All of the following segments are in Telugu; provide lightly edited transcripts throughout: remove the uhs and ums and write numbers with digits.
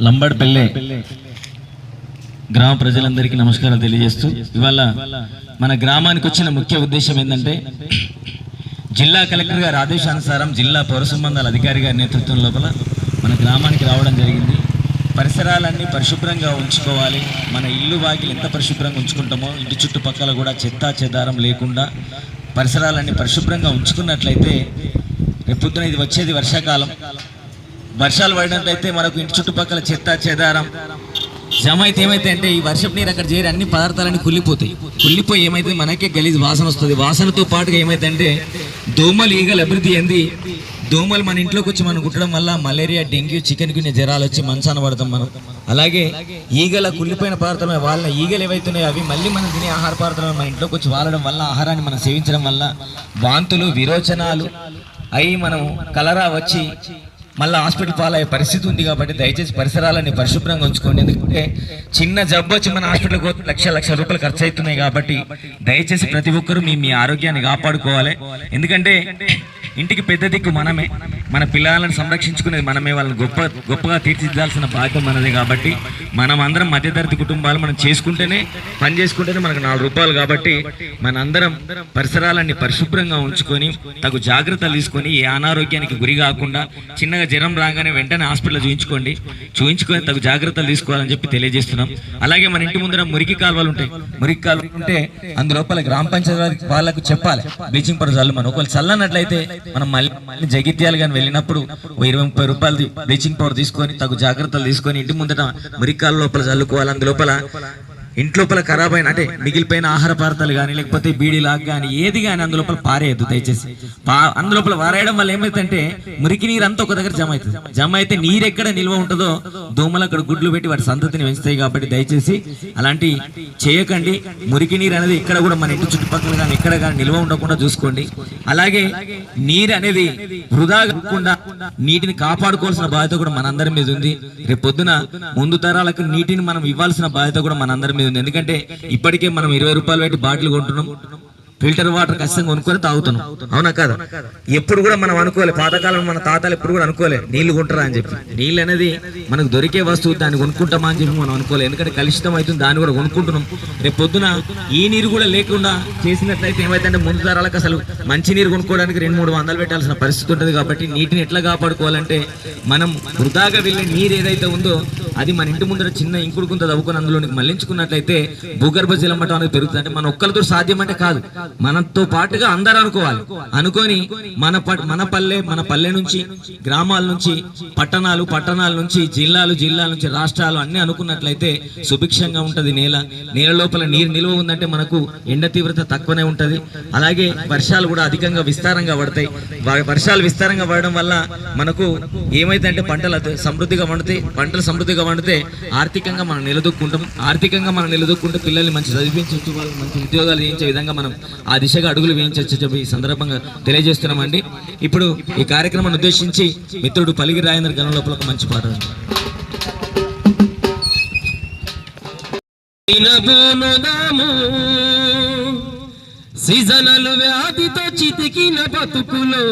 లంబడిపల్లె గ్రామ ప్రజలందరికీ నమస్కారం తెలియజేస్తూ ఇవాళ మన గ్రామానికి వచ్చిన ముఖ్య ఉద్దేశం ఏంటంటే జిల్లా కలెక్టర్ గారి ఆదేశానుసారం జిల్లా పౌర సంబంధాల అధికారి గారి నేతృత్వం లోపల మన గ్రామానికి రావడం జరిగింది. పరిసరాలన్నీ పరిశుభ్రంగా ఉంచుకోవాలి. మన ఇల్లు వాకిలు ఎంత పరిశుభ్రంగా ఉంచుకుంటామో ఇంటి చుట్టుపక్కల కూడా చెత్తా చెదారం లేకుండా పరిసరాలన్నీ పరిశుభ్రంగా ఉంచుకున్నట్లయితే రేపొద్దున ఇది వచ్చేది వర్షాకాలం, వర్షాలు పడినట్లయితే మనకు ఇంటి చుట్టుపక్కల చెత్త చెదారం జమ అయితే ఏమైతే అంటే ఈ వర్షపు నీరు అక్కడ చేరి అన్ని పదార్థాలన్నీ కుళ్ళిపోయి ఏమైతే మనకే గలీజ్ వాసన వస్తుంది. వాసనతో పాటుగా ఏమైతే అంటే దోమలు ఈగలు అభివృద్ధి చెంది దోమలు మన ఇంట్లోకి వచ్చి మనం కుట్టడం వల్ల మలేరియా, డెంగ్యూ, చికెన్ గున్య జ్వరాలు వచ్చి మంచాన పడతాం మనం. అలాగే ఈగల కుళ్ళిపోయిన పదార్థాలు వాళ్ళ ఈగలు ఏవైతున్నాయో అవి మళ్ళీ మనం తినే ఆహార పదార్థాలు మన ఇంట్లోకి వచ్చి వాడడం వల్ల ఆహారాన్ని మనం సేవించడం వల్ల వాంతులు విరోచనాలు అవి మనం కలరా వచ్చి మళ్ళీ హాస్పిటల్ పాలయ్యే పరిస్థితి ఉంది. కాబట్టి దయచేసి పరిసరాలని పరిశుభ్రంగా ఉంచుకోండి. ఎందుకంటే చిన్న జబ్బు వచ్చి మన హాస్పిటల్కి పోతే లక్షల రూపాయలు ఖర్చు అవుతున్నాయి. కాబట్టి దయచేసి ప్రతి ఒక్కరూ మీ ఆరోగ్యాన్ని కాపాడుకోవాలి. ఎందుకంటే ఇంటికి పెద్ద దిక్కు మనమే, మన పిల్లలను సంరక్షించుకునేది మనమే, వాళ్ళని గొప్పగా తీర్చిదిద్దాల్సిన బాధ్యత మనదే. కాబట్టి మనం అందరం మధ్యతరగతి కుటుంబాలు మనం చేసుకుంటేనే పని చేసుకుంటేనే మనకు 4 రూపాయలు. కాబట్టి మనందరం పరిసరాలన్నీ పరిశుభ్రంగా ఉంచుకొని తగు జాగ్రత్తలు తీసుకొని ఏ అనారోగ్యానికి గురి కాకుండా చిన్నగా జ్వరం రాగానే వెంటనే హాస్పిటల్ చూయించుకొని తగు జాగ్రత్తలు తీసుకోవాలని చెప్పి తెలియజేస్తున్నాం. అలాగే మన ఇంటి ముందర మురికి కాలువలు ఉంటాయి. మురికి కాలువలు ఉంటే అందులోపల గ్రామ పంచాయతీ వాళ్ళకు చెప్పాలి బ్లీచింగ్ పౌడర్ చల్లు. మనం ఒకవేళ చల్లనట్లయితే మనం మళ్ళీ జగిత్యాలు కానీ వెళ్ళినప్పుడు 20-30 రూపాయలు బ్లీచింగ్ పౌడర్ తీసుకొని తగు జాగ్రత్తలు తీసుకొని ఇంటి ముందట మురికి కాలువ లోపల చల్లుకోవాలి. అందులోపల ఇంట్లోపల ఖరాబ్ అయిన అంటే మిగిలిపోయిన ఆహార పదార్థాలు కానీ లేకపోతే బీడీలాగా కానీ ఏది కానీ అందులోపల పారేయద్దు దయచేసి. అందులోపల పారేయడం వల్ల ఏమైతుందంటే మురికి నీరు అంతా ఒక దగ్గర జమ అయితే నీరు ఎక్కడ నిల్వ ఉంటుందో దోమలు అక్కడ గుడ్లు పెట్టి వాటి సంతతిని పెంచుతాయి. కాబట్టి దయచేసి అలాంటి చేయకండి. మురికి నీరు అనేది ఇక్కడ కూడా మన ఇంటి చుట్టుపక్కల కానీ ఎక్కడ కానీ నిల్వ ఉండకుండా చూసుకోండి. అలాగే నీరు అనేది వృధా కాకుండా నీటిని కాపాడుకోవాల్సిన బాధ్యత కూడా మనందరి మీద ఉంది. రేపు పొద్దున ముందు తరాలకు నీటిని మనం ఇవ్వాల్సిన బాధ్యత కూడా మనందరి మీద ఉంది. ఎందుకంటే ఇప్పటికే మనం 20 రూపాయలు పెట్టి బాటిల్ కొంటున్నాం, ఫిల్టర్ వాటర్ ఖచ్చితంగా కొనుక్కొని తాగుతున్నాం. అవునా కాదా? ఎప్పుడు కూడా మనం అనుకోలే, పాతకాలం మన తాతలు ఎప్పుడు కూడా అనుకోలే నీళ్లు కొంటారా అని చెప్పి. నీళ్ళు అనేది మనకు దొరికే వస్తువు, దాన్ని కొనుక్కుంటామా అని చెప్పి మనం అనుకోలే. ఎందుకంటే కలుషితం అవుతుంది, దాన్ని కూడా కొనుక్కుంటున్నాం. రేపు పొద్దున ఈ నీరు కూడా లేకుండా చేసినట్లయితే ఏమైతే ముందు తరాలకు అసలు మంచి నీరు కొనుక్కోవడానికి 200-300 పెట్టాల్సిన పరిస్థితి ఉంటుంది. కాబట్టి నీటిని ఎట్లా కాపాడుకోవాలంటే మనం వృధాగా వెళ్ళే నీరు ఏదైతే ఉందో అది మన ఇంటి ముందర చిన్న ఇంకుడు కొంత తవ్వుకొని అందులోనికి మళ్లించుకున్నట్లయితే భూగర్భ జలం మట్టం అనేది పెరుగుతుంది. అంటే మన ఒక్కరితో సాధ్యం అంటే కాదు, మనతో పాటుగా అందరూ అనుకొని మన పల్లె నుంచి గ్రామాల నుంచి పట్టణాల నుంచి జిల్లాల నుంచి రాష్ట్రాలు అన్ని అనుకున్నట్లయితే సుభిక్షంగా ఉంటది. నేల లోపల నీరు నిల్వ ఉందంటే మనకు ఎండ తీవ్రత తక్కువనే ఉంటది. అలాగే వర్షాలు కూడా అధికంగా విస్తారంగా పడతాయి. వర్షాలు విస్తారంగా పడడం వల్ల మనకు ఏమైతే అంటే పంటలు సమృద్ధిగా పండితే ఆర్థికంగా మనం నిలదొక్కుంటే పిల్లల్ని మంచి చదివించవచ్చు, వాళ్ళకి మంచి ఉద్యోగాలు చేయించే విధంగా మనం ఆ దిశగా అడుగులు వేయించవచ్చు చెప్పి ఈ సందర్భంగా తెలియజేస్తున్నామండి. ఇప్పుడు ఈ కార్యక్రమాన్ని ఉద్దేశించి మిత్రుడు పలిగి రాజేంద్ర గణం లోపల ఒక మంచి పాట. సీజనలు వ్యాధితో చితికిన బతుకులో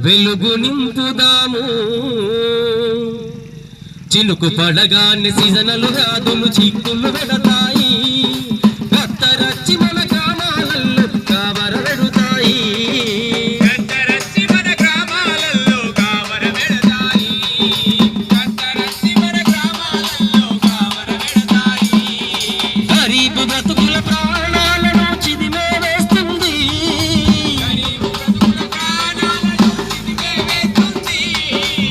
వెలుగు నింపుదాము. చినుకు పడగానే సీజనలు వ్యాధులు చిక్కులు పెడతాయి. రచ్చి మన గ్రామాలలో కావర పెడతాయి. గరీబు బ్రతుకుల ప్రాణాలను చిదిమే వేస్తుంది.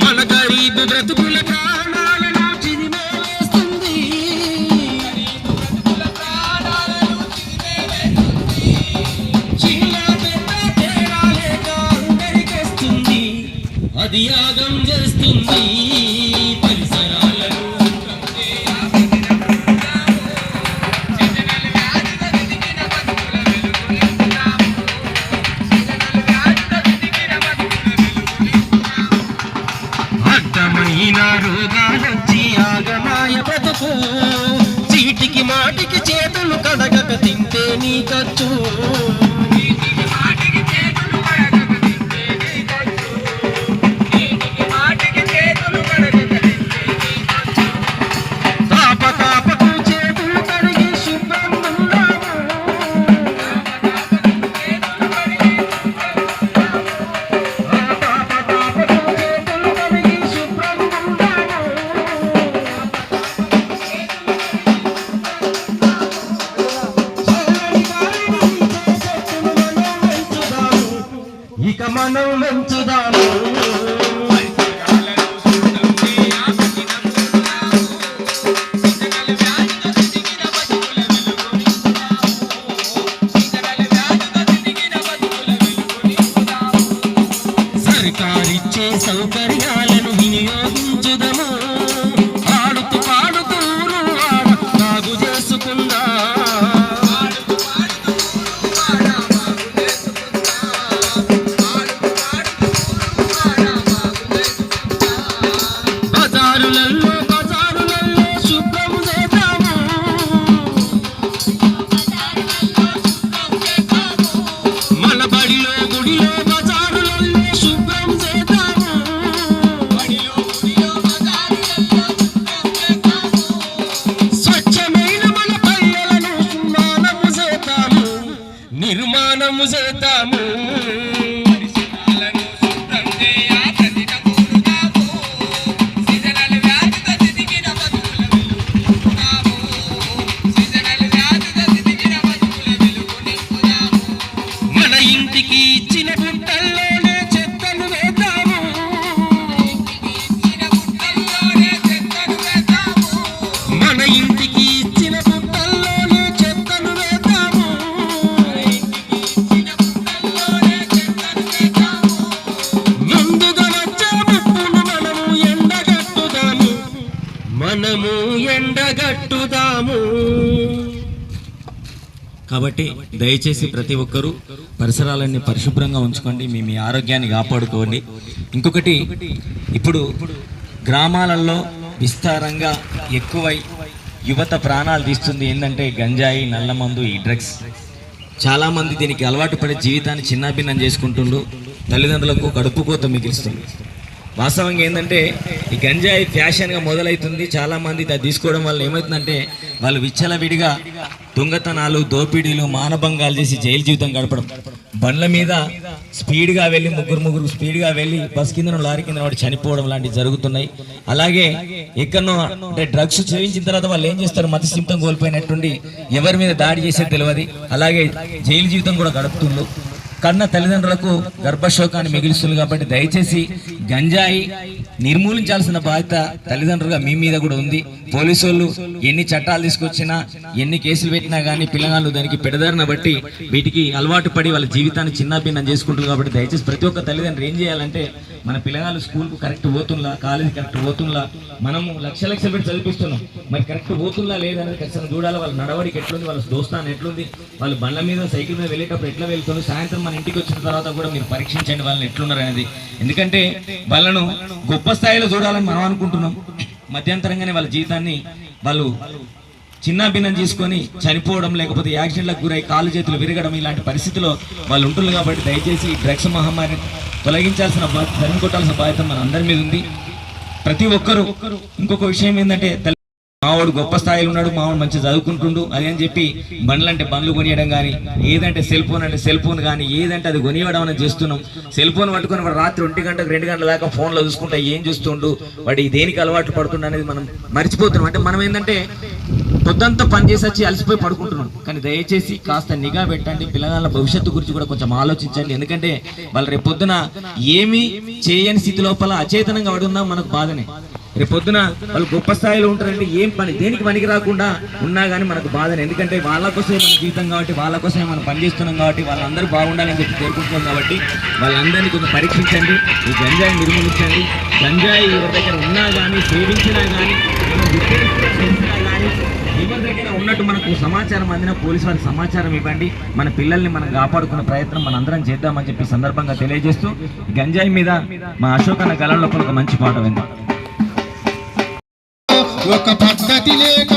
మన గరీబు బ్రతుకుల ప్రాణాలను చిదిమే వేస్తుంది. అది యాగం చేస్తుంది పరిసరాలను. అడ్డమైన రోగాలొచ్చి ఆగమాయ బ్రతుకు. చీటికి మాటికి చేతులు కడగక తింటే నీ ఖర్చు. మనము ఎండగట్టుదాము. కాబట్టి దయచేసి ప్రతి ఒక్కరూ పరిసరాలన్నీ పరిశుభ్రంగా ఉంచుకోండి, మీ ఆరోగ్యాన్ని కాపాడుకోండి. ఇంకొకటి, ఇప్పుడు గ్రామాలలో విస్తారంగా ఎక్కువై యువత ప్రాణాలు తీస్తుంది ఏంటంటే గంజాయి, నల్లమందు, ఈ డ్రగ్స్. చాలామంది దీనికి అలవాటు పడే జీవితాన్ని చిన్నాభిన్నం చేసుకుంటుండ్రు, తల్లిదండ్రులకు కడుపు కోత మిగిలిస్తుంది. వాస్తవంగా ఏంటంటే ఈ గంజాయి ఫ్యాషన్గా మొదలవుతుంది. చాలామంది అది తీసుకోవడం వల్ల ఏమవుతుందంటే వాళ్ళు విచ్చలవిడిగా దొంగతనాలు, దోపిడీలు, మానభంగాలు చేసి జైలు జీవితం గడపడం, బండ్ల మీద స్పీడ్గా వెళ్ళి ముగ్గురు స్పీడ్గా వెళ్ళి బస్ కింద లారీ కింద వాడు చనిపోవడం లాంటివి జరుగుతున్నాయి. అలాగే ఎక్కడో అంటే డ్రగ్స్ సేవించిన తర్వాత వాళ్ళు ఏం చేస్తారు, మత సింతం కోల్పోయినట్టుండి ఎవరి మీద దాడి చేసేది తెలియదు. అలాగే జైలు జీవితం కూడా గడుపుతుండ్రు. కన్న తల్లిదండ్రులకు గర్భశోకాన్ని మిగిలిస్తుంది. కాబట్టి దయచేసి గంజాయి నిర్మూలించాల్సిన బాధ్యత తల్లిదండ్రులుగా మీ మీద కూడా ఉంది. పోలీసు వాళ్ళు ఎన్ని చట్టాలు తీసుకొచ్చినా, ఎన్ని కేసులు పెట్టినా కానీ పిల్లగాళ్ళు దానికి పెడదారిన బట్టి వీటికి అలవాటు పడి వాళ్ళ జీవితాన్ని చిన్నాభిన్నం చేసుకుంటారు. కాబట్టి దయచేసి ప్రతి ఒక్క తల్లిదండ్రులు ఏం చేయాలంటే, మన పిల్లగాళ్ళు స్కూల్కు కరెక్ట్ పోతుందా, కాలేజీ కరెక్ట్ పోతుందా, మనము లక్షలు పెట్టి చదివిస్తున్నాం, మరి కరెక్ట్ పోతుందా లేదనేది ఖచ్చితంగా చూడాలి. వాళ్ళ నడవడికి ఎట్లుంది, వాళ్ళ దోస్తాన్ని ఎట్లుంది, వాళ్ళు బండ్ల మీద సైకిల్ మీద వెళ్ళేటప్పుడు ఎట్లా వెళ్తుంది, సాయంత్రం మన ఇంటికి వచ్చిన తర్వాత కూడా మీరు పరీక్షించండి వాళ్ళని ఎట్లున్నారు అనేది. ఎందుకంటే వాళ్ళను గొప్ప స్థాయిలో చూడాలని మనం అనుకుంటున్నాం, మధ్యంతరంగానే వాళ్ళ జీవితాన్ని వాళ్ళు చిన్నాభిన్నం చేసుకొని చనిపోవడం, లేకపోతే యాక్సిడెంట్లకు గురై కాళ్ళు చేతులు విరగడం, ఇలాంటి పరిస్థితిలో వాళ్ళు ఉంటున్నారు. కాబట్టి దయచేసి డ్రగ్స్ మహమ్మారిని తొలగించాల్సిన ధరం కొట్టాల్సిన బాధ్యత మన అందరి మీద ఉంది. ప్రతి ఒక్కరూ ఇంకొక విషయం ఏంటంటే, మావాడు గొప్ప స్థాయిలో ఉన్నాడు, మావాడు మంచిగా చదువుకుంటుండు అది అని చెప్పి బండ్లంటే బండ్లు కొనియడం కానీ, ఏదంటే సెల్ ఫోన్ అంటే సెల్ ఫోన్ కానీ, ఏదంటే అది కొనియడం అనేది చేస్తున్నాం. సెల్ ఫోన్ పట్టుకొని వాడు రాత్రి 1 గంటకు 2 గంటల దాకా ఫోన్లో చూసుకుంటా ఏం చూస్తుండు, వాడు దేనికి అలవాటు పడుతుండు అనేది మనం మర్చిపోతున్నాం. అంటే మనం ఏంటంటే పొద్దంతా పని చేసి వచ్చి అలసిపోయి పడుకుంటున్నాం. కానీ దయచేసి కాస్త నిఘా పెట్టండి, పిల్లగాళ్ళ భవిష్యత్తు గురించి కూడా కొంచెం ఆలోచించండి. ఎందుకంటే వాళ్ళు రేపొద్దున ఏమీ చేయని స్థితి లోపల అచేతనంగా పడున్నా మనకు బాధనే. రేపొద్దున వాళ్ళు గొప్ప స్థాయిలో ఉంటారంటే ఏం పని దేనికి పనికి రాకుండా ఉన్నా కానీ మనకు బాధనే. ఎందుకంటే వాళ్ళ కోసమే మన జీవితం కాబట్టి, వాళ్ళ కోసమే మనం పనిచేస్తున్నాం కాబట్టి, వాళ్ళందరూ బాగుండాలని చెప్పి కోరుకుంటున్నాం. కాబట్టి వాళ్ళందరినీ కొంచెం పరీక్షించండి, ఈ గంజాయి నిర్మూలించండి. గంజాయి ఎవరి దగ్గర ఉన్నా కానీ, సేవించినా కానీ, ఎవరి దగ్గర ఉన్నట్టు మనకు సమాచారం అందిన పోలీసు వారికి సమాచారం ఇవ్వండి. మన పిల్లల్ని మనం కాపాడుకునే ప్రయత్నం మన అందరం చేద్దామని చెప్పి సందర్భంగా తెలియజేస్తూ, గంజాయి మీద మా అశోక్ అన్న గలం లోపల ఒక మంచి పాట విందాం. ఒక పద్ధతి లేక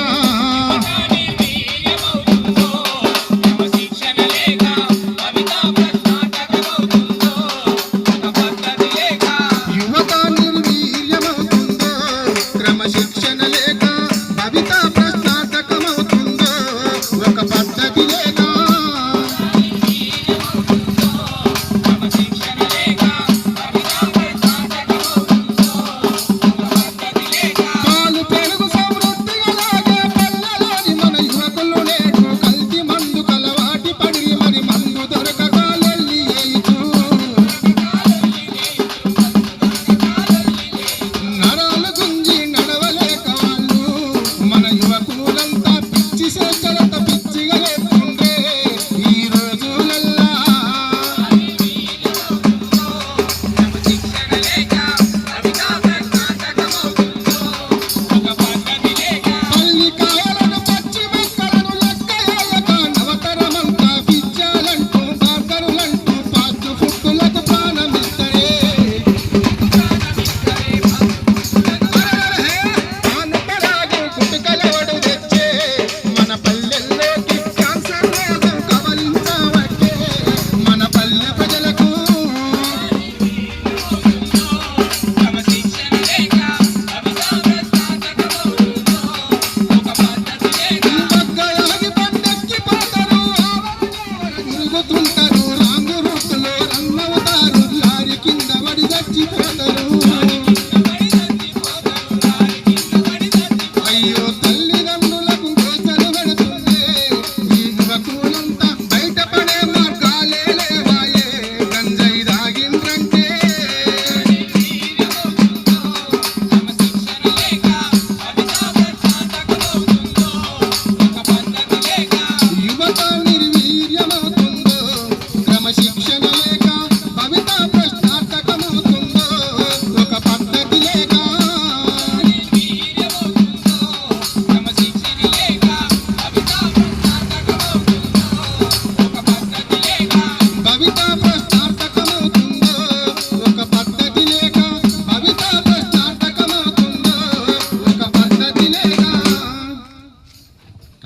యువత నిర్వీర్యమవుతుందో, క్రమశిక్షణ లేక భవిత ప్రశ్నార్థకమవుతుందో, ఒక పద్ధతి లేక పాలు పెరుగు సమృద్ధిగా లాగే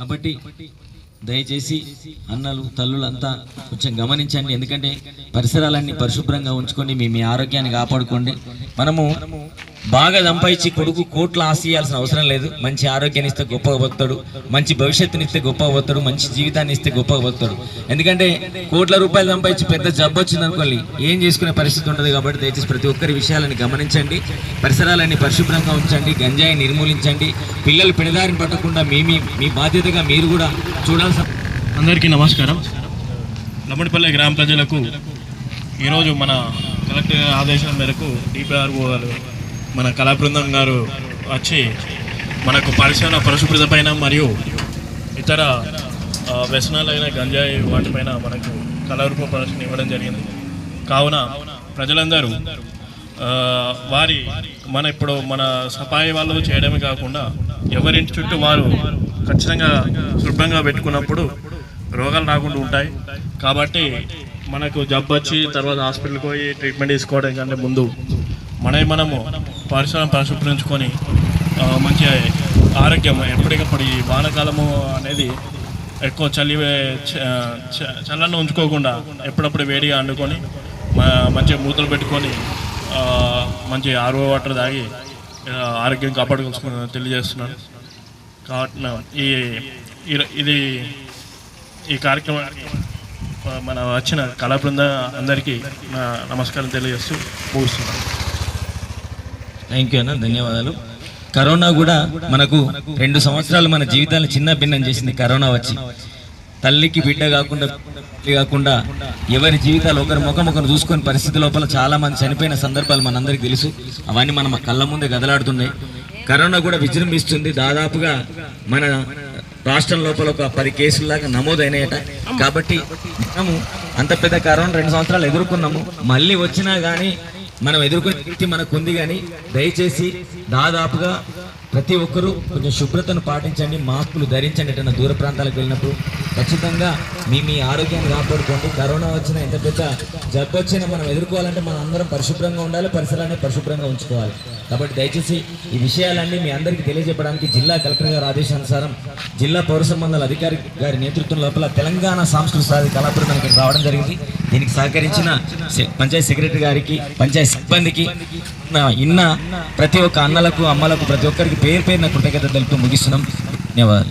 కాబట్టి దయచేసి అన్నలు తల్లులంతా కొంచెం గమనించండి. ఎందుకంటే పరిసరాలన్నీ పరిశుభ్రంగా ఉంచుకోండి, మీ ఆరోగ్యాన్ని కాపాడుకోండి. మనము బాగా సంపాదించి కొడుకు కోట్ల ఆశయాల్సిన అవసరం లేదు. మంచి ఆరోగ్యాన్ని ఇస్తే గొప్పగా బతుకుతాడు, మంచి భవిష్యత్తుని ఇస్తే గొప్పగా బతుకుతాడు, మంచి జీవితాన్ని ఇస్తే గొప్పగా బతుకుతాడు. ఎందుకంటే కోట్ల రూపాయలు సంపాదించి పెద్ద జబ్బు వచ్చింది అనుకోండి ఏం చేసుకునే పరిస్థితి ఉంటుంది. కాబట్టి దయచేసి ప్రతి ఒక్కరి విషయాలని గమనించండి, పరిసరాలన్నీ పరిశుభ్రంగా ఉంచండి, గంజాయి నిర్మూలించండి. పిల్లలు పెడదారిని పట్టకుండా మీ బాధ్యతగా మీరు కూడా చూడాల్సిన. అందరికీ నమస్కారం. లమ్మడిపల్లె గ్రామ ప్రజలకు ఈరోజు మన కలెక్టర్ ఆదేశాల మేరకు డిపిఆర్ఓ గారు మన కళా బృందం గారు వచ్చి మనకు పరిశుభ్రత పైన మరియు ఇతర వ్యసనాలైన గంజాయి వాటిపైన మనకు కళారూప ప్రదర్శన ఇవ్వడం జరిగింది. కావున ప్రజలందరూ ఇప్పుడు మన సఫాయి వాళ్ళు చేయడమే కాకుండా ఎవరింటి చుట్టూ వారు ఖచ్చితంగా శుభ్రంగా పెట్టుకున్నప్పుడు రోగాలు రాకుండా ఉంటాయి. కాబట్టి మనకు జబ్బు వచ్చి తర్వాత హాస్పిటల్కి పోయి ట్రీట్మెంట్ తీసుకోవడం కంటే ముందు మనము పరిసరం పరిశుభ్రించుకొని మంచి ఆరోగ్యం ఎప్పటికప్పుడు ఈ వానకాలము అనేది ఎక్కువ చల్లని ఉంచుకోకుండా ఎప్పుడప్పుడు వేడిగా వండుకొని మంచిగా మూతలు పెట్టుకొని మంచి ఆర్ఓ వాటర్ తాగి ఆరోగ్యం కాపాడుకోవాల్సుకుని తెలియజేస్తున్నాను. కాబట్టి ఈ కార్యక్రమానికి మన వచ్చిన కళా బృందం అందరికీ నా నమస్కారం తెలియజేస్తూ ముగిస్తున్నాను. థ్యాంక్ యూ అన్న, ధన్యవాదాలు. కరోనా కూడా మనకు 2 సంవత్సరాలు మన జీవితాన్ని చిన్న భిన్నం చేసింది. కరోనా వచ్చి తల్లికి బిడ్డ కాకుండా ఎవరి జీవితాలు ఒకరి ముఖం చూసుకొని పరిస్థితి లోపల చాలా మంది చనిపోయిన సందర్భాలు మనందరికీ తెలుసు. అవన్నీ మన కళ్ళ ముందే గదలాడుతున్నాయి. కరోనా కూడా విజృంభిస్తుంది. దాదాపుగా మన రాష్ట్రం లోపల ఒక 10 కేసుల్లాగా నమోదైనాయట. కాబట్టి మనము అంత పెద్ద కరోనా 2 సంవత్సరాలు ఎదుర్కొన్నాము. మళ్ళీ వచ్చినా కానీ మనం ఎదుర్కొనే వ్యక్తి మనకు ఉంది. కానీ దయచేసి దాదాపుగా ప్రతి ఒక్కరూ కొంచెం శుభ్రతను పాటించండి, మాస్కులు ధరించండి. ఎటన్నా దూర ప్రాంతాలకు వెళ్ళినప్పుడు ఖచ్చితంగా మీ ఆరోగ్యాన్ని కాపాడుకోండి. కరోనా వచ్చినా ఎంత పెద్ద జబ్బు వచ్చినా మనం ఎదుర్కోవాలంటే మనం అందరం పరిశుభ్రంగా ఉండాలి, పరిసరాన్ని పరిశుభ్రంగా ఉంచుకోవాలి. కాబట్టి దయచేసి ఈ విషయాలన్నీ మీ అందరికీ తెలియజెప్పడానికి జిల్లా కలెక్టర్ గారి ఆదేశానుసారం జిల్లా పౌర సంబంధాల అధికారి గారి నేతృత్వం లోపల తెలంగాణ సాంస్కృతిక సాధి కళాబృందం ఇక్కడికి రావడం జరిగింది. దీనికి సహకరించిన పంచాయతీ సెక్రటరీ గారికి, పంచాయతీ సిబ్బందికి, ఇన్న ప్రతి ఒక్క అన్నలకు అమ్మలకు ప్రతి ఒక్కరికి పేరు పేరున కృతజ్ఞత తెలుపుతూ ముగిస్తున్నాం. ధన్యవాదాలు.